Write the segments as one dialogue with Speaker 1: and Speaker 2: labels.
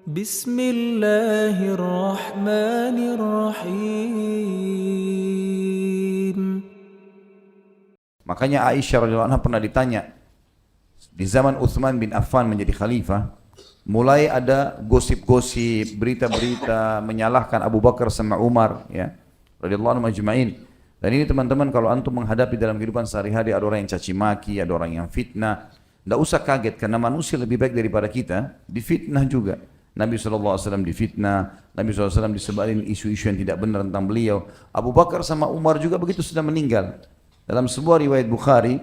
Speaker 1: Bismillahirrahmanirrahim.
Speaker 2: Makanya Aisyah radhiyallahu anha pernah ditanya, di zaman Utsman bin Affan menjadi khalifah, mulai ada gosip-gosip, berita-berita menyalahkan Abu Bakar sama Umar, ya, radhiyallahu anhum ajma'in. Dan ini teman-teman, kalau antum menghadapi dalam kehidupan sehari-hari ada orang yang caci maki, ada orang yang fitnah, tidak usah kaget karena manusia lebih baik daripada kita, difitnah juga. Nabi SAW difitnah, Nabi SAW disebarin isu-isu yang tidak benar tentang beliau. Abu Bakar sama Umar juga begitu sudah meninggal. Dalam sebuah riwayat Bukhari,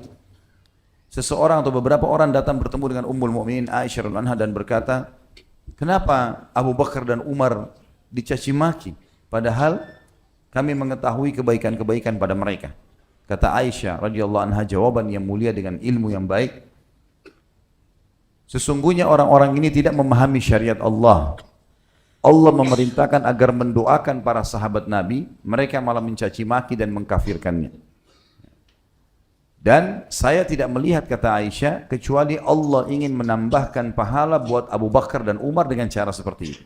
Speaker 2: seseorang atau beberapa orang datang bertemu dengan Ummul Mukminin Aisyah radhiyallahu anha dan berkata, kenapa Abu Bakar dan Umar dicaci maki? Padahal kami mengetahui kebaikan-kebaikan pada mereka. Kata Aisyah radhiyallahu anha jawaban yang mulia dengan ilmu yang baik, sesungguhnya orang-orang ini tidak memahami syariat Allah. Allah memerintahkan agar mendoakan para sahabat Nabi, mereka malah mencaci maki dan mengkafirkannya. Dan saya tidak melihat, kata Aisyah, kecuali Allah ingin menambahkan pahala buat Abu Bakar dan Umar dengan cara seperti itu.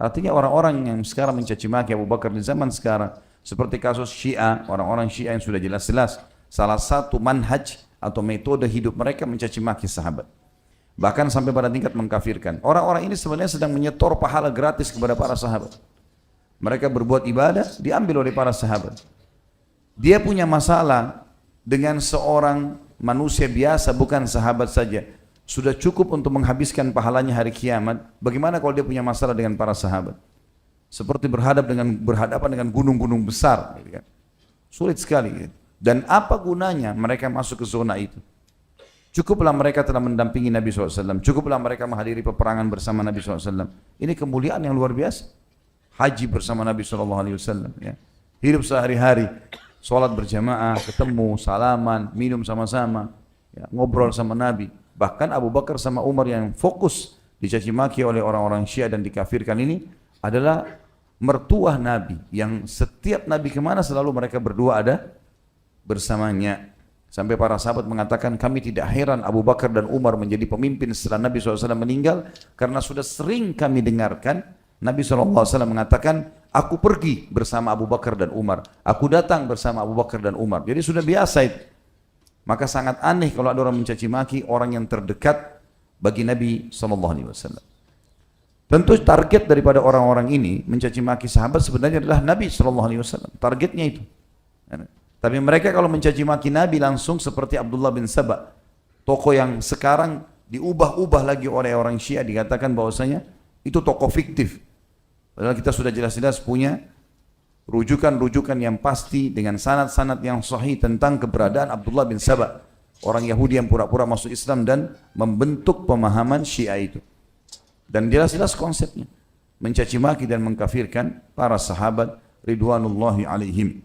Speaker 2: Artinya orang-orang yang sekarang mencaci maki Abu Bakar di zaman sekarang, seperti kasus Syiah, orang-orang Syiah yang sudah jelas-jelas salah satu manhaj atau metode hidup mereka mencaci maki sahabat. Bahkan sampai pada tingkat mengkafirkan. Orang-orang ini sebenarnya sedang menyetor pahala gratis kepada para sahabat. Mereka berbuat ibadah, diambil oleh para sahabat. Dia punya masalah dengan seorang manusia biasa, bukan sahabat saja, sudah cukup untuk menghabiskan pahalanya hari kiamat. Bagaimana kalau dia punya masalah dengan para sahabat? Seperti berhadapan dengan gunung-gunung besar, gitu kan? Sulit sekali, gitu. Dan apa gunanya mereka masuk ke zona itu? Cukuplah mereka telah mendampingi Nabi SAW, cukuplah mereka menghadiri peperangan bersama Nabi SAW. Ini kemuliaan yang luar biasa. Haji bersama Nabi SAW, ya. Hidup sehari-hari, sholat berjamaah, ketemu, salaman, minum sama-sama, ya, ngobrol sama Nabi. Bahkan Abu Bakar sama Umar yang fokus dicaci maki oleh orang-orang Syiah dan dikafirkan ini adalah mertua Nabi, yang setiap Nabi kemana selalu mereka berdua ada bersamanya. Sampai para sahabat mengatakan, kami tidak heran Abu Bakar dan Umar menjadi pemimpin setelah Nabi SAW meninggal, karena sudah sering kami dengarkan Nabi SAW mengatakan, aku pergi bersama Abu Bakar dan Umar, aku datang bersama Abu Bakar dan Umar. Jadi sudah biasa itu. Maka sangat aneh kalau ada orang mencaci maki orang yang terdekat bagi Nabi SAW. Tentu target daripada orang-orang ini mencaci maki sahabat sebenarnya adalah Nabi SAW. Targetnya itu. Tapi mereka kalau mencaci maki Nabi langsung seperti Abdullah bin Saba, tokoh yang sekarang diubah-ubah lagi oleh orang Syiah, dikatakan bahwasanya itu tokoh fiktif. Padahal kita sudah jelas-jelas punya rujukan-rujukan yang pasti dengan sanad-sanad yang sahih tentang keberadaan Abdullah bin Saba, orang Yahudi yang pura-pura masuk Islam dan membentuk pemahaman Syiah itu. Dan jelas-jelas konsepnya mencaci maki dan mengkafirkan para sahabat ridwanullahi alaihim.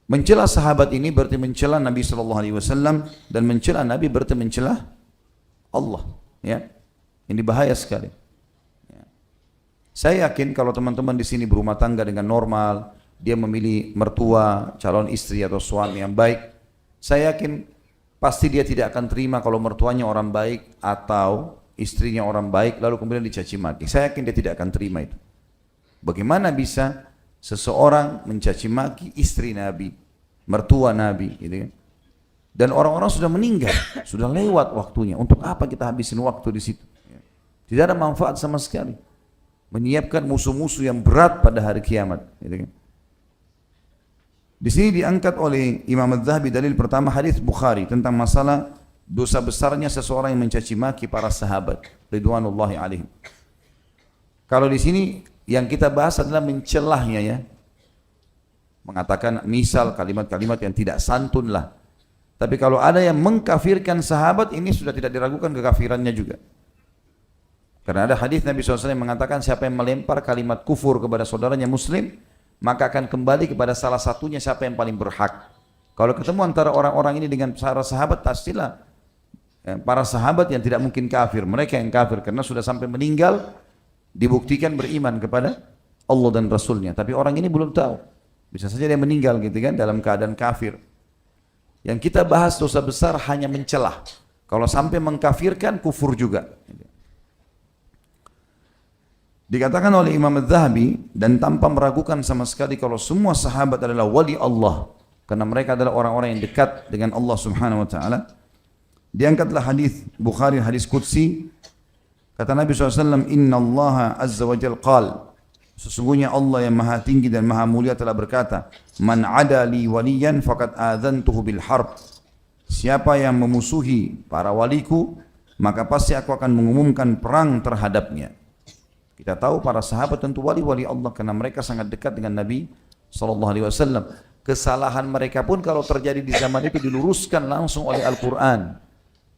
Speaker 2: Mencela sahabat ini berarti mencela Nabi SAW, dan mencela Nabi berarti mencela Allah. Ya, ini bahaya sekali. Saya yakin kalau teman-teman di sini berumah tangga dengan normal, dia memilih mertua, calon istri atau suami yang baik, saya yakin pasti dia tidak akan terima kalau mertuanya orang baik atau istrinya orang baik lalu kemudian dicaci maki. Saya yakin dia tidak akan terima itu. Bagaimana bisa seseorang mencaci maki istri Nabi, mertua Nabi, gitu kan? Dan orang-orang sudah meninggal, sudah lewat waktunya. Untuk apa kita habisin waktu di situ? Tidak ada manfaat sama sekali. Menyiapkan musuh-musuh yang berat pada hari kiamat. Gitu kan? Di sini diangkat oleh Imam Az-Zahabi dalil pertama hadis Bukhari tentang masalah dosa besarnya seseorang yang mencaci maki para sahabat ridwanullahi alaihim. Kalau di sini yang kita bahas adalah mencelahnya, ya. Mengatakan misal kalimat-kalimat yang tidak santun lah. Tapi kalau ada yang mengkafirkan sahabat, ini sudah tidak diragukan kekafirannya juga. Karena ada hadis Nabi SAW yang mengatakan siapa yang melempar kalimat kufur kepada saudaranya muslim, maka akan kembali kepada salah satunya siapa yang paling berhak. Kalau ketemu antara orang-orang ini dengan para sahabat, pastilah para sahabat yang tidak mungkin kafir, mereka yang kafir karena sudah sampai meninggal dibuktikan beriman kepada Allah dan Rasulnya. Tapi orang ini belum tahu, bisa saja dia meninggal gitu kan dalam keadaan kafir. Yang kita bahas dosa besar hanya mencelah. Kalau sampai mengkafirkan, kufur juga. Dikatakan oleh Imam Az-Zahabi dan tanpa meragukan sama sekali kalau semua sahabat adalah wali Allah karena mereka adalah orang-orang yang dekat dengan Allah Subhanahu wa taala. Diangkatlah hadis Bukhari, hadis qudsi, kata Nabi SAW, Inna Allah Azza wa Jal qal, sesungguhnya Allah yang maha tinggi dan maha mulia telah berkata, Man ada li waliyan faqad adzantuhu bil harb. Siapa yang memusuhi para waliku, maka pasti aku akan mengumumkan perang terhadapnya. Kita tahu para sahabat tentu wali-wali Allah karena mereka sangat dekat dengan Nabi SAW. Kesalahan mereka pun kalau terjadi di zaman itu diluruskan langsung oleh Al-Quran.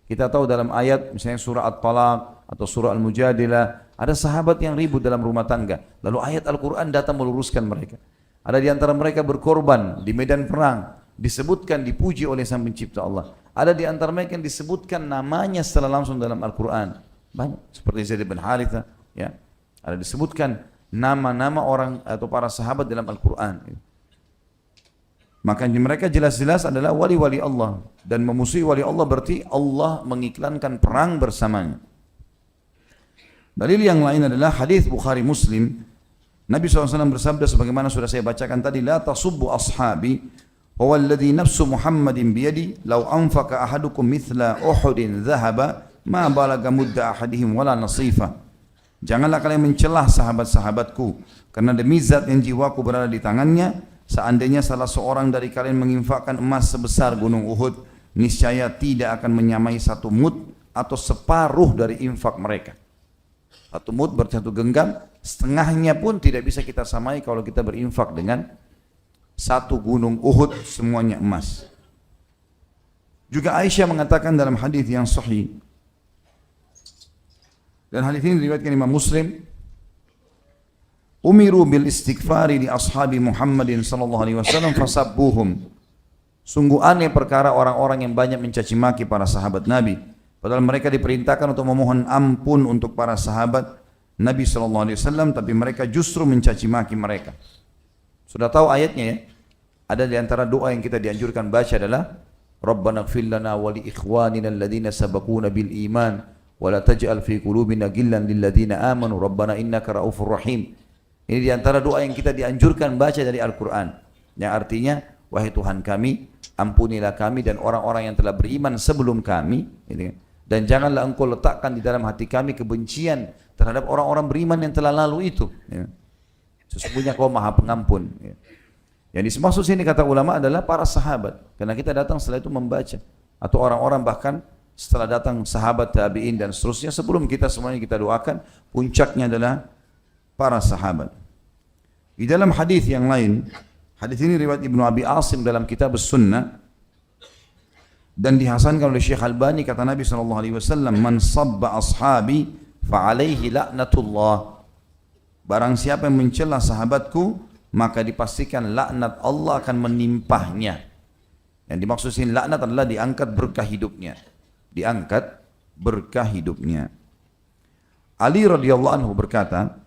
Speaker 2: Kita tahu dalam ayat misalnya surah At-Talaq atau surah Al-Mujadilah, ada sahabat yang ribut dalam rumah tangga. Lalu ayat Al-Quran datang meluruskan mereka. Ada di antara mereka berkorban di medan perang, disebutkan, dipuji oleh Sang Pencipta Allah. Ada di antara mereka yang disebutkan namanya secara langsung dalam Al-Quran. Banyak, seperti Zaid bin Haritha, ya. Ada disebutkan nama-nama orang atau para sahabat dalam Al-Quran. Maka mereka jelas-jelas adalah wali-wali Allah. Dan memusuhi wali Allah berarti Allah mengiklankan perang bersamanya. Dalil yang lain adalah hadis Bukhari Muslim. Nabi SAW bersabda sebagaimana sudah saya bacakan tadi, La tasubbu ashabi, huwa alladhi nafsu Muhammadin biyadi, law anfaka ahadukum mithla Uhudin dhahaba, ma balaga mudda ahadihim wala nasifah. Janganlah kalian mencelah sahabat-sahabatku, karena demi zat yang jiwaku berada di tangannya, seandainya salah seorang dari kalian menginfakkan emas sebesar gunung Uhud, niscaya tidak akan menyamai satu mud atau separuh dari infak mereka. Satu mud berarti satu genggam, setengahnya pun tidak bisa kita samai kalau kita berinfak dengan satu gunung Uhud semuanya emas. Juga Aisyah mengatakan dalam hadis yang sahih, dan hadis ini diriwayatkan Imam Muslim, umiru bil istighfari li ashabi Muhammadin sallallahu alaihi wasallam fasabbuhum. Sungguh aneh perkara orang-orang yang banyak mencaci maki para sahabat Nabi, padahal mereka diperintahkan untuk memohon ampun untuk para sahabat Nabi sallallahu alaihi wasallam, tapi mereka justru mencaci maki mereka. Sudah tahu ayatnya ya? Ada di antara doa yang kita dianjurkan baca adalah Rabbana ighfir lana wa li ikhwanina alladhina sabaquna bil iman wa la taj'al fi qulubina ghillan lil ladzina amanu rabbana innaka raufur rahim. Ini di antara doa yang kita dianjurkan baca dari Al-Qur'an, yang artinya wahai Tuhan kami, ampunilah kami dan orang-orang yang telah beriman sebelum kami, dan janganlah engkau letakkan di dalam hati kami kebencian terhadap orang-orang beriman yang telah lalu itu. Sesungguhnya kau maha pengampun. Yang dimaksud sini kata ulama adalah para sahabat, karena kita datang setelah itu membaca, atau orang-orang bahkan setelah datang sahabat tabi'in dan seterusnya, sebelum kita semuanya kita doakan, puncaknya adalah para sahabat. Di dalam hadis yang lain, hadis ini riwayat Ibnu Abi Asim dalam kitab As-Sunnah dan dihasankan oleh Syekh Albani, kata Nabi SAW, Man sabba ashabi fa'alaihi la'natullah. Barang siapa yang mencela sahabatku, maka dipastikan laknat Allah akan menimpahnya. Yang dimaksud sini laknat adalah diangkat berkah hidupnya. Diangkat berkah hidupnya. Ali radhiyallahu anhu berkata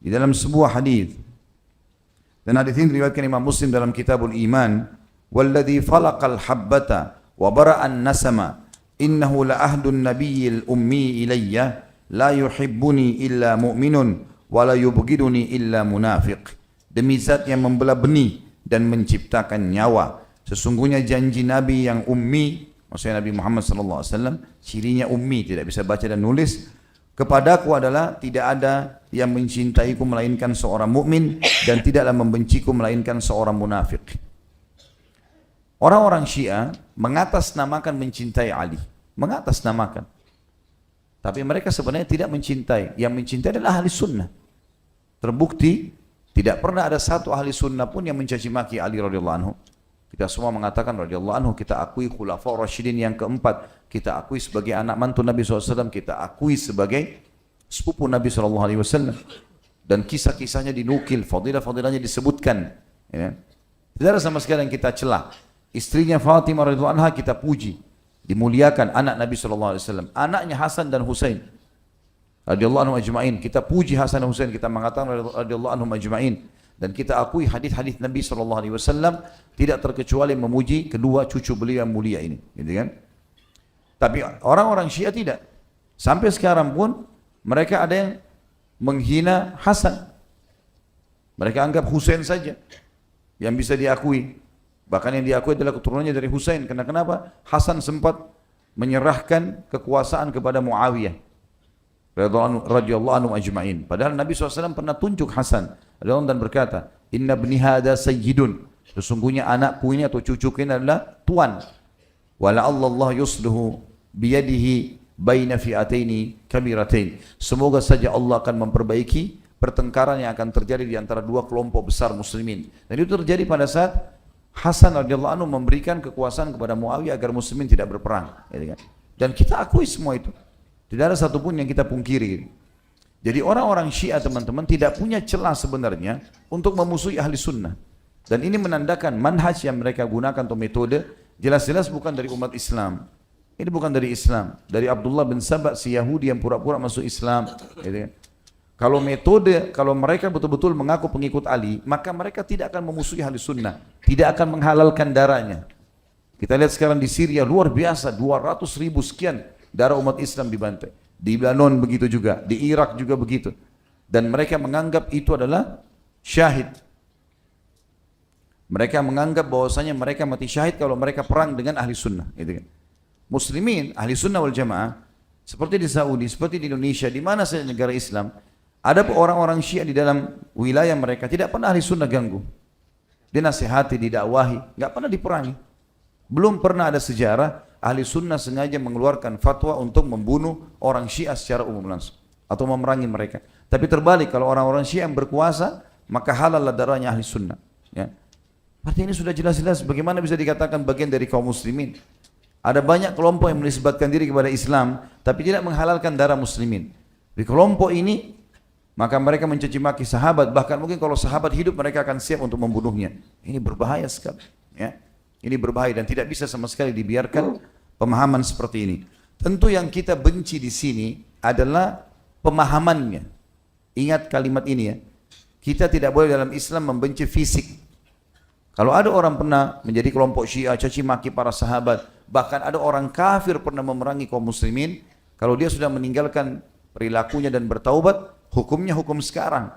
Speaker 2: di dalam sebuah hadis, dan hadis ini diriwayatkan Imam Muslim dalam Kitabul Iman, walladzi falaqal habbata wa bara'an nasama innahu la ahdun nabiyyil ummi ilayya la yuhibbuni illa mu'minun wa la yubghiduni illa munafiq. Demi zat yang membelah benih dan menciptakan nyawa, sesungguhnya janji Nabi yang ummi, maksudnya Nabi Muhammad SAW, cirinya ummi, tidak bisa baca dan nulis, kepadaku adalah tidak ada yang mencintaiku melainkan seorang mukmin dan tidaklah membenciku melainkan seorang munafik. Orang-orang Syiah mengatasnamakan mencintai Ali, mengatasnamakan. Tapi mereka sebenarnya tidak mencintai. Yang mencintai adalah ahli sunnah. Terbukti tidak pernah ada satu ahli sunnah pun yang mencaci maki Ali radhiyallahu anhu. Kita semua mengatakan radhiyallahu anhu, kita akui khulafaur rasyidin yang keempat, kita akui sebagai anak mantu Nabi SAW, kita akui sebagai sepupu Nabi SAW, dan kisah-kisahnya dinukil, fadilah-fadilahnya disebutkan. Ya. Tidak ada sama sekali yang kita celah. Istrinya Fatimah radhiyallahu anha kita puji, dimuliakan, anak Nabi SAW, anaknya Hasan dan Husain radhiyallahu anhum ajma'in, kita puji Hasan dan Husain, kita mengatakan radhiyallahu anhum ajma'in. Dan kita akui hadis-hadis Nabi SAW tidak terkecuali memuji kedua cucu beliau yang mulia ini, gitu kan? Tapi orang-orang Syiah tidak. Sampai sekarang pun mereka ada yang menghina Hasan. Mereka anggap Husain saja yang bisa diakui. Bahkan yang diakui adalah keturunannya dari Husain. Karena kenapa? Hasan sempat menyerahkan kekuasaan kepada Muawiyah radhiyallahu anhu ajma'in. Padahal Nabi SAW pernah tunjuk Hasan dan berkata, Inna bni hada sayyidun. Sesungguhnya anakku ini atau cucuku ini adalah tuan. Wala'allallah yusluhu biyadihi baina fi'ataini kabiratain. Semoga saja Allah akan memperbaiki pertengkaran yang akan terjadi di antara dua kelompok besar muslimin. Dan itu terjadi pada saat Hasan radhiyallahu anhu memberikan kekuasaan kepada Muawiyah agar muslimin tidak berperang. Dan kita akui semua itu. Tidak ada satupun yang kita pungkiri. Jadi orang-orang Syiah teman-teman tidak punya celah sebenarnya untuk memusuhi ahli sunnah. Dan ini menandakan manhaj yang mereka gunakan atau metode jelas-jelas bukan dari umat Islam. Ini bukan dari Islam. Dari Abdullah bin Saba si Yahudi yang pura-pura masuk Islam. Kalau metode, kalau mereka betul-betul mengaku pengikut Ali, maka mereka tidak akan memusuhi ahli sunnah. Tidak akan menghalalkan darahnya. Kita lihat sekarang di Syria luar biasa, 200.000 sekian darah umat Islam dibantai. Di Lebanon begitu juga, di Irak juga begitu. Dan mereka menganggap itu adalah syahid. Mereka menganggap bahwasanya mereka mati syahid kalau mereka perang dengan ahli sunnah. Muslimin, ahli sunnah wal jamaah, seperti di Saudi, seperti di Indonesia, di mana saja negara Islam, ada orang-orang Syiah di dalam wilayah mereka, tidak pernah ahli sunnah ganggu. Dinasihati, didakwahi, nggak pernah diperangi. Belum pernah ada sejarah ahli sunnah sengaja mengeluarkan fatwa untuk membunuh orang Syiah secara umum langsung atau memerangi mereka. Tapi terbalik, kalau orang-orang Syiah yang berkuasa, maka halal darahnya ahli sunnah. Ya. Artinya ini sudah jelas-jelas bagaimana bisa dikatakan bagian dari kaum muslimin. Ada banyak kelompok yang menisbatkan diri kepada Islam, tapi tidak menghalalkan darah muslimin. Di kelompok ini, maka mereka mencaci maki sahabat, bahkan mungkin kalau sahabat hidup mereka akan siap untuk membunuhnya. Ini berbahaya sekali. Ya. Ini berbahaya dan tidak bisa sama sekali dibiarkan pemahaman seperti ini. Tentu yang kita benci di sini adalah pemahamannya. Ingat kalimat ini ya. Kita tidak boleh dalam Islam membenci fisik. Kalau ada orang pernah menjadi kelompok Syiah, caci maki para sahabat, bahkan ada orang kafir pernah memerangi kaum muslimin, kalau dia sudah meninggalkan perilakunya dan bertaubat, hukumnya hukum sekarang.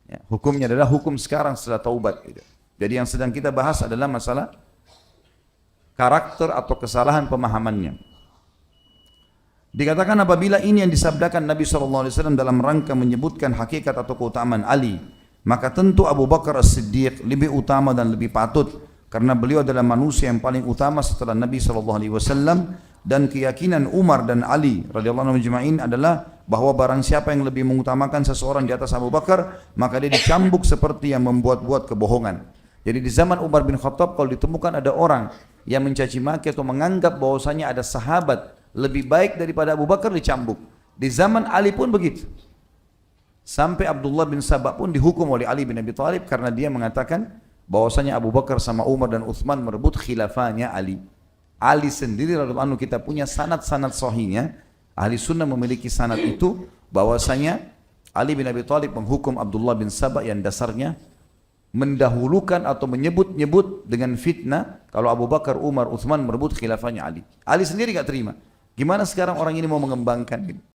Speaker 2: Ya, hukumnya adalah hukum sekarang setelah taubat. Jadi yang sedang kita bahas adalah masalah karakter atau kesalahan pemahamannya. Dikatakan apabila ini yang disabdakan Nabi SAW dalam rangka menyebutkan hakikat atau keutamaan Ali, maka tentu Abu Bakar As-Siddiq lebih utama dan lebih patut, karena beliau adalah manusia yang paling utama setelah Nabi SAW. Dan keyakinan Umar dan Ali radhiyallahu anhum ajma'in adalah bahwa barang siapa yang lebih mengutamakan seseorang di atas Abu Bakar, maka dia dicambuk seperti yang membuat-buat kebohongan. Jadi di zaman Umar bin Khattab, kalau ditemukan ada orang yang mencaci maki atau menganggap bahwasanya ada sahabat lebih baik daripada Abu Bakar, dicambuk. Di zaman Ali pun begitu. Sampai Abdullah bin Sabah pun dihukum oleh Ali bin Abi Thalib karena dia mengatakan bahwasanya Abu Bakar sama Umar dan Uthman merebut khilafahnya Ali. Ali sendiri radhiyallahu anhu, kita punya sanad-sanad sahihnya. Ahli sunnah memiliki sanad itu bahwasanya Ali bin Abi Thalib menghukum Abdullah bin Sabah yang dasarnya mendahulukan atau menyebut-nyebut dengan fitnah kalau Abu Bakar, Umar, Uthman merebut khilafahnya Ali. Ali sendiri gak terima. Gimana sekarang orang ini mau mengembangkan gitu?